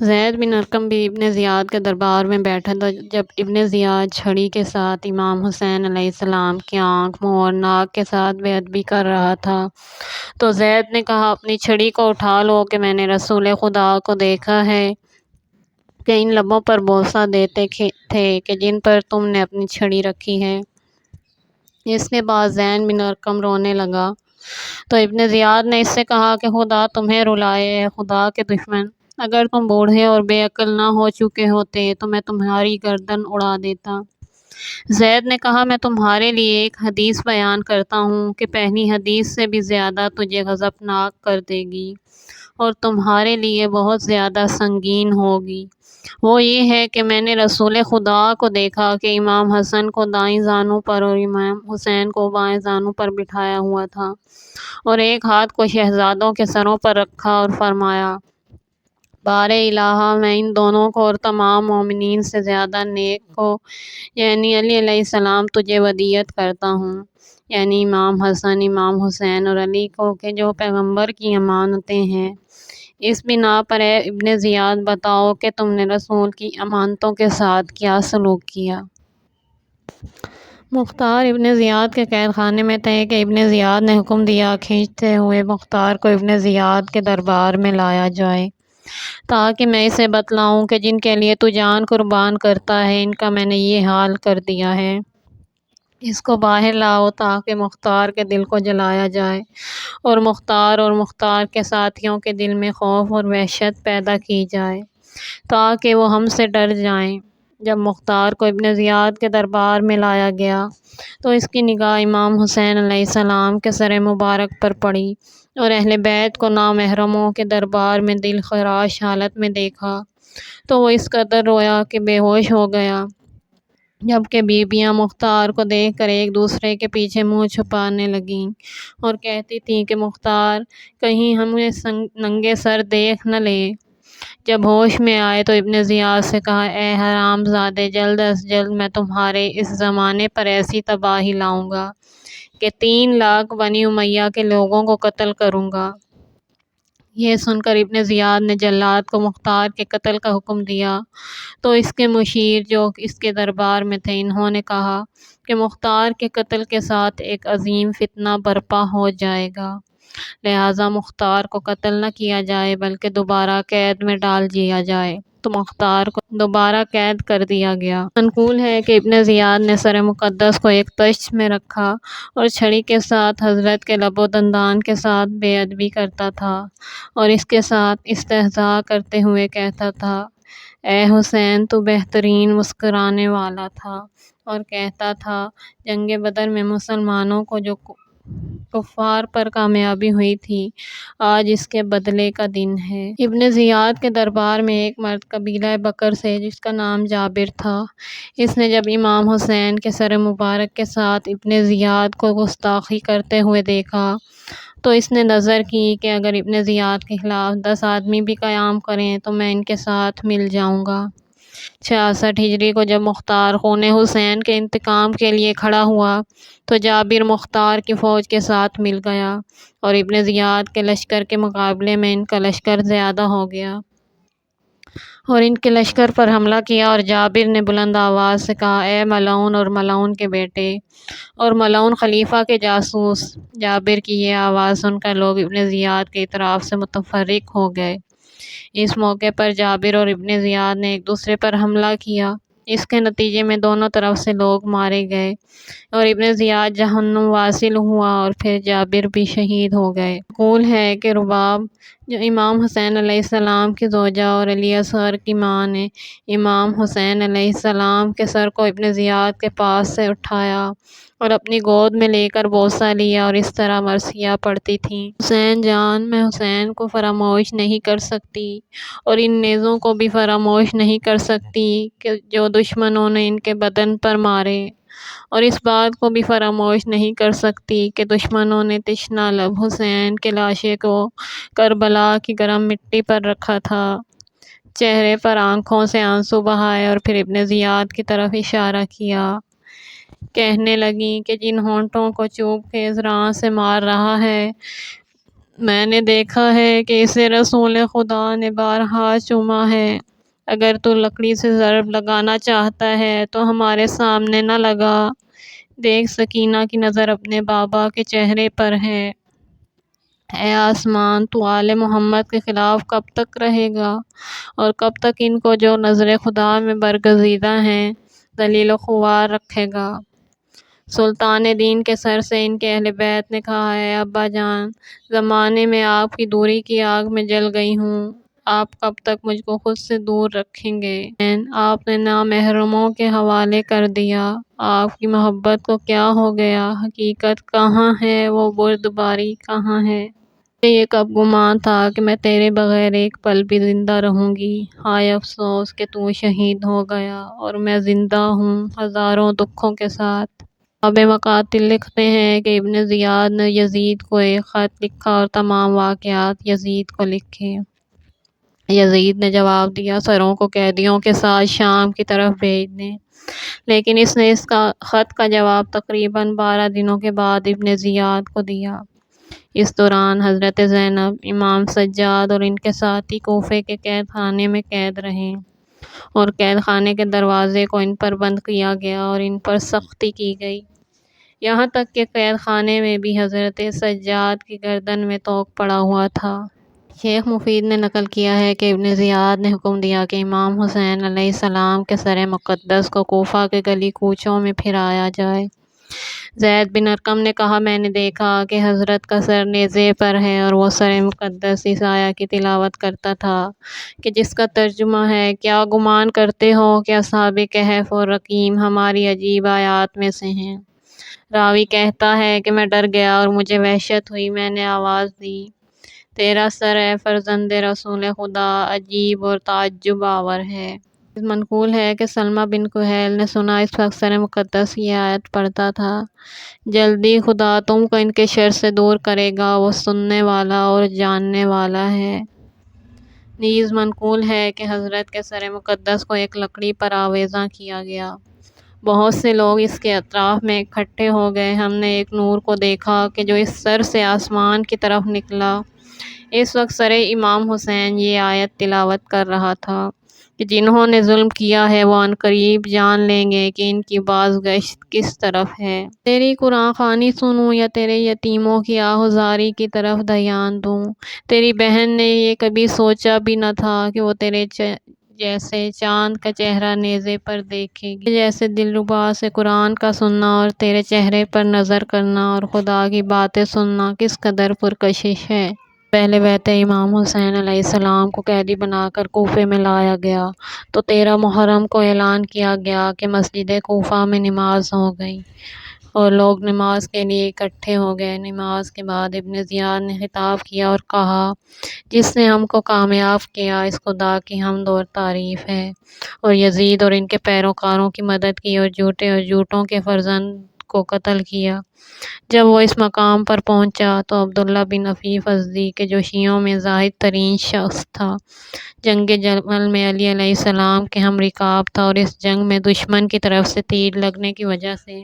زید بن ارقم بھی ابن زیاد کے دربار میں بیٹھا تھا۔ جب ابن زیاد چھڑی کے ساتھ امام حسین علیہ السلام کی آنکھ، منہ اور ناک کے ساتھ بے ادبی کر رہا تھا تو زید نے کہا، اپنی چھڑی کو اٹھا لو کہ میں نے رسول خدا کو دیکھا ہے کہ ان لبوں پر بوسہ دیتے تھے کہ جن پر تم نے اپنی چھڑی رکھی ہے۔ اس کے بعد زید بن ارقم رونے لگا تو ابن زیاد نے اس سے کہا کہ خدا تمہیں رلائے، اے خدا کے دشمن، اگر تم بوڑھے اور بے عقل نہ ہو چکے ہوتے تو میں تمہاری گردن اڑا دیتا۔ زید نے کہا، میں تمہارے لیے ایک حدیث بیان کرتا ہوں کہ پہلی حدیث سے بھی زیادہ تجھے غضبناک کر دے گی اور تمہارے لیے بہت زیادہ سنگین ہوگی۔ وہ یہ ہے کہ میں نے رسول خدا کو دیکھا کہ امام حسن کو دائیں زانوں پر اور امام حسین کو بائیں زانوں پر بٹھایا ہوا تھا اور ایک ہاتھ کو شہزادوں کے سروں پر رکھا اور فرمایا، بار الہ، میں ان دونوں کو اور تمام مومنین سے زیادہ نیک کو یعنی علی علیہ السلام تجھے ودیعت کرتا ہوں، یعنی امام حسن، امام حسین اور علی کو کہ جو پیغمبر کی امانتیں ہیں۔ اس بنا پر اے ابن زیاد بتاؤ کہ تم نے رسول کی امانتوں کے ساتھ کیا سلوک کیا؟ مختار ابن زیاد کے قید خانے میں تھے کہ ابن زیاد نے حکم دیا، کھینچتے ہوئے مختار کو ابن زیاد کے دربار میں لایا جائے تاکہ میں اسے بتلاؤں کہ جن کے لیے تو جان قربان کرتا ہے ان کا میں نے یہ حال کر دیا ہے۔ اس کو باہر لاؤ تاکہ مختار کے دل کو جلایا جائے اور مختار کے ساتھیوں کے دل میں خوف اور وحشت پیدا کی جائے تاکہ وہ ہم سے ڈر جائیں۔ جب مختار کو ابن زیاد کے دربار میں لایا گیا تو اس کی نگاہ امام حسین علیہ السلام کے سر مبارک پر پڑی اور اہل بیت کو نامحرموں کے دربار میں دل خراش حالت میں دیکھا تو وہ اس قدر رویا کہ بے ہوش ہو گیا، جبکہ بیویاں مختار کو دیکھ کر ایک دوسرے کے پیچھے منہ چھپانے لگیں اور کہتی تھیں کہ مختار کہیں ہمیں ننگے سر دیکھ نہ لے۔ جب ہوش میں آئے تو ابن زیاد سے کہا، اے حرام زادے، جلد از جلد میں تمہارے اس زمانے پر ایسی تباہی لاؤں گا کہ 3 لاکھ بنی امیہ کے لوگوں کو قتل کروں گا۔ یہ سن کر ابن زیاد نے جلاد کو مختار کے قتل کا حکم دیا تو اس کے مشیر جو اس کے دربار میں تھے انہوں نے کہا کہ مختار کے قتل کے ساتھ ایک عظیم فتنہ برپا ہو جائے گا، لہٰذا مختار کو قتل نہ کیا جائے بلکہ دوبارہ قید میں ڈال دیا جائے۔ تو مختار کو دوبارہ قید کر دیا گیا۔ منقول ہے کہ ابن زیاد نے سر مقدس کو ایک تشت میں رکھا اور چھڑی کے ساتھ حضرت کے لب و دندان کے ساتھ بے ادبی کرتا تھا اور اس کے ساتھ استہزاء کرتے ہوئے کہتا تھا، اے حسین، تو بہترین مسکرانے والا تھا، اور کہتا تھا، جنگ بدر میں مسلمانوں کو جو کفار پر کامیابی ہوئی تھی آج اس کے بدلے کا دن ہے۔ ابن زیاد کے دربار میں ایک مرد قبیلہ بکر سے جس کا نام جابر تھا، اس نے جب امام حسین کے سر مبارک کے ساتھ ابن زیاد کو گستاخی کرتے ہوئے دیکھا تو اس نے نظر کی کہ اگر ابن زیاد کے خلاف 10 آدمی بھی قیام کریں تو میں ان کے ساتھ مل جاؤں گا۔ 66 ہجری کو جب مختار خون حسین کے انتقام کے لیے کھڑا ہوا تو جابر مختار کی فوج کے ساتھ مل گیا اور ابن زیاد کے لشکر کے مقابلے میں ان کا لشکر زیادہ ہو گیا اور ان کے لشکر پر حملہ کیا، اور جابر نے بلند آواز سے کہا، اے ملعون اور ملعون کے بیٹے اور ملعون خلیفہ کے جاسوس۔ جابر کی یہ آواز سن کر لوگ ابن زیاد کے اطراف سے متفرق ہو گئے۔ اس موقع پر جابر اور ابن زیاد نے ایک دوسرے پر حملہ کیا، اس کے نتیجے میں دونوں طرف سے لوگ مارے گئے اور ابن زیاد جہنم واصل ہوا اور پھر جابر بھی شہید ہو گئے۔ منقول ہے کہ رباب جو امام حسین علیہ السلام کی زوجہ اور علی اصغر کی ماں نے امام حسین علیہ السلام کے سر کو ابن زیاد کے پاس سے اٹھایا اور اپنی گود میں لے کر بوسہ لیا اور اس طرح مرثیہ پڑھتی تھیں، حسین جان، میں حسین کو فراموش نہیں کر سکتی اور ان نیزوں کو بھی فراموش نہیں کر سکتی کہ جو دشمنوں نے ان کے بدن پر مارے، اور اس بات کو بھی فراموش نہیں کر سکتی کہ دشمنوں نے تشنہ لب حسین کے لاشے کو کربلا کی گرم مٹی پر رکھا تھا، چہرے پر آنکھوں سے آنسو بہائے اور پھر ابن زیاد کی طرف اشارہ کیا، کہنے لگیں کہ جن ہونٹوں کو چوب خیز راہ سے مار رہا ہے میں نے دیکھا ہے کہ اسے رسول خدا نے بارہا چوما ہے۔ اگر تو لکڑی سے ضرب لگانا چاہتا ہے تو ہمارے سامنے نہ لگا۔ دیکھ سکینہ کی نظر اپنے بابا کے چہرے پر ہے۔ اے آسمان، تو آل محمد کے خلاف کب تک رہے گا، اور کب تک ان کو جو نظر خدا میں برگزیدہ ہیں ذلیل و خوار رکھے گا؟ سلطان دین کے سر سے ان کے اہل بیت نے کہا، اے ابا جان، زمانے میں آپ کی دوری کی آگ میں جل گئی ہوں، آپ کب تک مجھ کو خود سے دور رکھیں گے؟ آپ نے نامحرموں کے حوالے کر دیا، آپ کی محبت کو کیا ہو گیا؟ حقیقت کہاں ہے، وہ بردباری کہاں ہے؟ مجھے یہ کب گمان تھا کہ میں تیرے بغیر ایک پل بھی زندہ رہوں گی۔ ہائے افسوس کہ تو شہید ہو گیا اور میں زندہ ہوں ہزاروں دکھوں کے ساتھ۔ اب مقاتل لکھتے ہیں کہ ابن زیاد نے یزید کو ایک خط لکھا اور تمام واقعات یزید کو لکھے۔ یزید نے جواب دیا، سروں کو قیدیوں کے ساتھ شام کی طرف بھیج دیں، لیکن اس نے اس کا خط کا جواب تقریباً 12 دنوں کے بعد ابن زیاد کو دیا۔ اس دوران حضرت زینب، امام سجاد اور ان کے ساتھی کوفے کے قید خانے میں قید رہے، اور قید خانے کے دروازے کو ان پر بند کیا گیا اور ان پر سختی کی گئی، یہاں تک کہ قید خانے میں بھی حضرت سجاد کی گردن میں توق پڑا ہوا تھا۔ شیخ مفید نے نقل کیا ہے کہ ابن زیاد نے حکم دیا کہ امام حسین علیہ السلام کے سر مقدس کو کوفہ کے گلی کوچوں میں پھرایا جائے۔ زید بن ارقم نے کہا، میں نے دیکھا کہ حضرت کا سر نیزے پر ہے اور وہ سر مقدس اس آیہ کی تلاوت کرتا تھا کہ جس کا ترجمہ ہے، کیا گمان کرتے ہو کہ اصحاب کہف اور رقیم ہماری عجیب آیات میں سے ہیں؟ راوی کہتا ہے کہ میں ڈر گیا اور مجھے وحشت ہوئی، میں نے آواز دی، تیرا سر اے فرزند رسول خدا عجیب اور تعجب آور ہے۔ منقول ہے کہ سلمہ بن کہیل نے سنا اس وقت سر مقدس یہ آیت پڑھتا تھا، جلدی خدا تم کو ان کے شر سے دور کرے گا، وہ سننے والا اور جاننے والا ہے۔ نیز منقول ہے کہ حضرت کے سر مقدس کو ایک لکڑی پر آویزاں کیا گیا، بہت سے لوگ اس کے اطراف میں اکٹھے ہو گئے، ہم نے ایک نور کو دیکھا کہ جو اس سر سے آسمان کی طرف نکلا۔ اس وقت سر امام حسین یہ آیت تلاوت کر رہا تھا کہ جنہوں نے ظلم کیا ہے وہ عنقریب جان لیں گے کہ ان کی بازگشت کس طرف ہے۔ تیری قرآن خوانی سنوں یا تیرے یتیموں کی آہوزاری کی طرف دھیان دوں؟ تیری بہن نے یہ کبھی سوچا بھی نہ تھا کہ وہ تیرے جیسے چاند کا چہرہ نیزے پر دیکھے گی، جیسے دلربا سے قرآن کا سننا اور تیرے چہرے پر نظر کرنا اور خدا کی باتیں سننا کس قدر پرکشش ہے۔ پہلے بیت امام حسین علیہ السلام کو قیدی بنا کر کوفے میں لایا گیا تو 13 محرم کو اعلان کیا گیا کہ مسجد کوفہ میں نماز ہو گئی اور لوگ نماز کے لیے اکٹھے ہو گئے۔ نماز کے بعد ابن زیاد نے خطاب کیا اور کہا، جس نے ہم کو کامیاب کیا اس خدا کی حمد اور تعریف ہے، اور یزید اور ان کے پیروکاروں کی مدد کی اور جھوٹوں کے فرزند کو قتل کیا۔ جب وہ اس مقام پر پہنچا تو عبداللہ بن عفیف ازدی کہ جو شیعوں میں زاہد ترین شخص تھا، جنگ جمل میں علی علیہ السلام کے ہم رکاب تھا، اور اس جنگ میں دشمن کی طرف سے تیر لگنے کی وجہ سے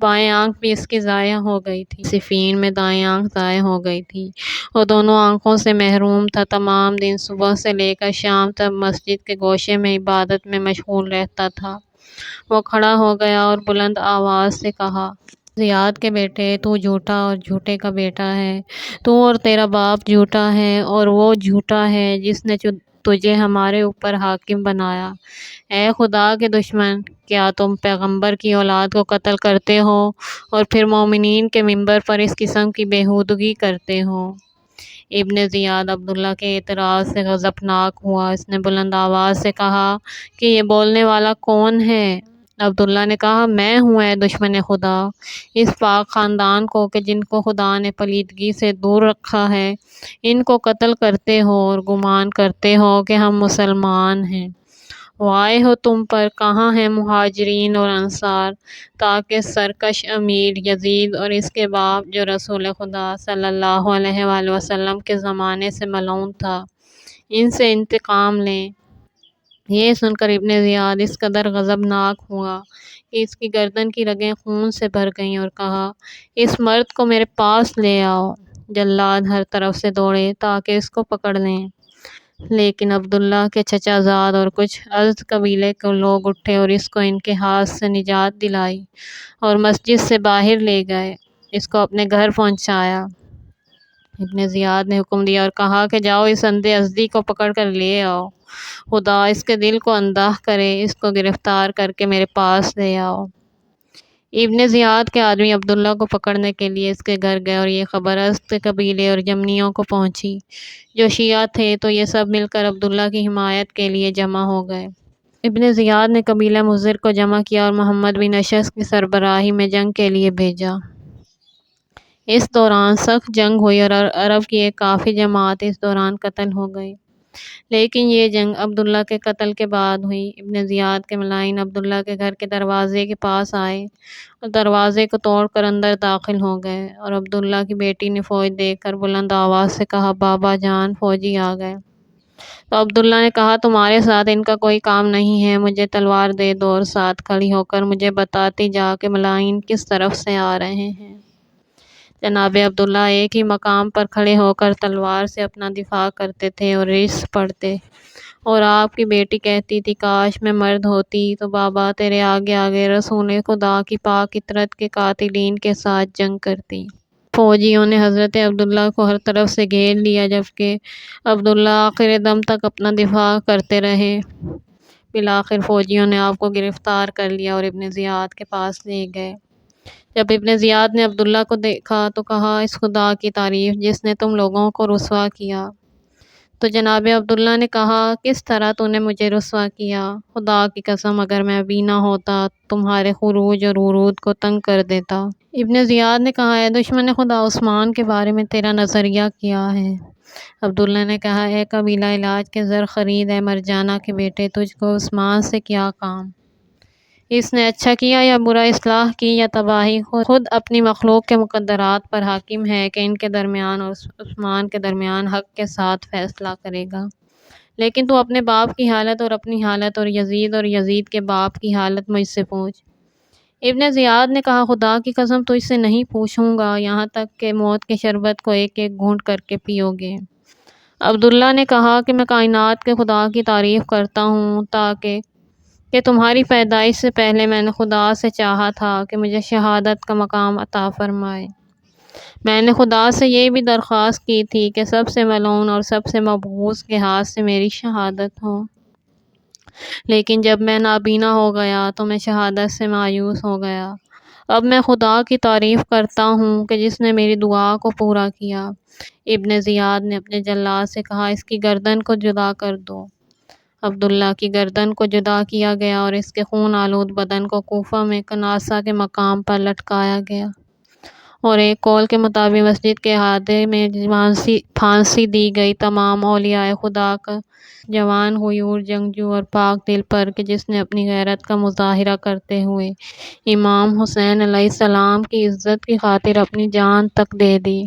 بائیں آنکھ بھی اس کی ضائع ہو گئی تھی، صفین میں دائیں آنکھ ضائع ہو گئی تھی، وہ دونوں آنکھوں سے محروم تھا، تمام دن صبح سے لے کر شام تک مسجد کے گوشے میں عبادت میں مشغول رہتا تھا۔ وہ کھڑا ہو گیا اور بلند آواز سے کہا، زیاد کے بیٹے، تو جھوٹا اور جھوٹے کا بیٹا ہے، تو اور تیرا باپ جھوٹا ہے اور وہ جھوٹا ہے جس نے تجھے ہمارے اوپر حاکم بنایا۔ اے خدا کے دشمن، کیا تم پیغمبر کی اولاد کو قتل کرتے ہو اور پھر مومنین کے منبر پر اس قسم کی بےہودگی کرتے ہو؟ ابن زیاد عبداللہ کے اعتراض سے غضبناک ہوا، اس نے بلند آواز سے کہا کہ یہ بولنے والا کون ہے؟ عبداللہ نے کہا، میں ہوں اے دشمن خدا، اس پاک خاندان کو کہ جن کو خدا نے پلیدگی سے دور رکھا ہے، ان کو قتل کرتے ہو اور گمان کرتے ہو کہ ہم مسلمان ہیں۔ وائے ہو تم پر، کہاں ہیں مہاجرین اور انصار، تاکہ سرکش امیر یزید اور اس کے باپ جو رسول خدا صلی اللہ علیہ وآلہ وسلم کے زمانے سے ملعون تھا، ان سے انتقام لیں۔ یہ سن کر ابن زیاد اس قدر غضبناک ہوا کہ اس کی گردن کی رگیں خون سے بھر گئیں اور کہا، اس مرد کو میرے پاس لے آؤ۔ جلاد ہر طرف سے دوڑے تاکہ اس کو پکڑ لیں، لیکن عبداللہ کے چچا زاد اور کچھ ازد قبیلے کے لوگ اٹھے اور اس کو ان کے ہاتھ سے نجات دلائی اور مسجد سے باہر لے گئے، اس کو اپنے گھر پہنچایا۔ ابن زیاد نے حکم دیا اور کہا کہ جاؤ اس اندھے ازدی کو پکڑ کر لے آؤ، خدا اس کے دل کو اندھا کرے، اس کو گرفتار کر کے میرے پاس لے آؤ۔ ابن زیاد کے آدمی عبداللہ کو پکڑنے کے لیے اس کے گھر گئے اور یہ خبر ازد قبیلے اور یمنیوں کو پہنچی جو شیعہ تھے، تو یہ سب مل کر عبداللہ کی حمایت کے لیے جمع ہو گئے۔ ابن زیاد نے قبیلہ مضر کو جمع کیا اور محمد بن اشعث کی سربراہی میں جنگ کے لیے بھیجا۔ اس دوران سخت جنگ ہوئی اور عرب کی ایک کافی جماعت اس دوران قتل ہو گئی، لیکن یہ جنگ عبداللہ کے قتل کے بعد ہوئی۔ ابن زیاد کے ملائن عبداللہ کے گھر کے دروازے کے پاس آئے اور دروازے کو توڑ کر اندر داخل ہو گئے، اور عبداللہ کی بیٹی نے فوج دیکھ کر بلند آواز سے کہا، بابا جان، فوجی آ گئے۔ تو عبداللہ نے کہا، تمہارے ساتھ ان کا کوئی کام نہیں ہے، مجھے تلوار دے دو اور ساتھ کھڑی ہو کر مجھے بتاتی جا کہ ملائن کس طرف سے آ رہے ہیں۔ جناب عبداللہ ایک ہی مقام پر کھڑے ہو کر تلوار سے اپنا دفاع کرتے تھے اور رجز پڑھتے، اور آپ کی بیٹی کہتی تھی، کاش میں مرد ہوتی تو بابا تیرے آگے آگے رسول خدا کی پاک عطرت کے قاتلین کے ساتھ جنگ کرتی۔ فوجیوں نے حضرت عبداللہ کو ہر طرف سے گھیر لیا، جبکہ عبداللہ آخر دم تک اپنا دفاع کرتے رہے۔ بالآخر فوجیوں نے آپ کو گرفتار کر لیا اور ابن زیاد کے پاس لے گئے۔ جب ابن زیاد نے عبداللہ کو دیکھا تو کہا، اس خدا کی تعریف جس نے تم لوگوں کو رسوا کیا۔ تو جناب عبداللہ نے کہا، کس طرح تو نے مجھے رسوا کیا؟ خدا کی قسم اگر میں ابھی نہ ہوتا تمہارے خروج اور ورود کو تنگ کر دیتا۔ ابن زیاد نے کہا، اے دشمن خدا، عثمان کے بارے میں تیرا نظریہ کیا ہے؟ عبداللہ نے کہا، اے قبیلہ علاج کے زر خرید، اے مرجانہ کے بیٹے، تجھ کو عثمان سے کیا کام؟ اس نے اچھا کیا یا برا، اصلاح کی یا تباہی، خود اپنی مخلوق کے مقدرات پر حاکم ہے کہ ان کے درمیان اور عثمان کے درمیان حق کے ساتھ فیصلہ کرے گا۔ لیکن تو اپنے باپ کی حالت اور اپنی حالت اور یزید کے باپ کی حالت مجھ سے پوچھ۔ ابن زیاد نے کہا، خدا کی قسم تجھ سے نہیں پوچھوں گا یہاں تک کہ موت کے شربت کو ایک ایک گھونٹ کر کے پیو گے۔ عبداللہ نے کہا کہ میں کائنات کے خدا کی تعریف کرتا ہوں تاکہ تمہاری پیدائش سے پہلے میں نے خدا سے چاہا تھا کہ مجھے شہادت کا مقام عطا فرمائے۔ میں نے خدا سے یہ بھی درخواست کی تھی کہ سب سے ملعون اور سب سے مبغوض کے ہاتھ سے میری شہادت ہو، لیکن جب میں نابینا ہو گیا تو میں شہادت سے مایوس ہو گیا۔ اب میں خدا کی تعریف کرتا ہوں کہ جس نے میری دعا کو پورا کیا۔ ابن زیاد نے اپنے جلاد سے کہا، اس کی گردن کو جدا کر دو۔ عبداللہ کی گردن کو جدا کیا گیا اور اس کے خون آلود بدن کو کوفہ میں کناسہ کے مقام پر لٹکایا گیا، اور ایک قول کے مطابق مسجد کے احاطے میں پھانسی دی گئی تمام اولیاء خدا کا جوان غیور جنگجو اور پاک دل پر کہ جس نے اپنی غیرت کا مظاہرہ کرتے ہوئے امام حسین علیہ السلام کی عزت کی خاطر اپنی جان تک دے دی۔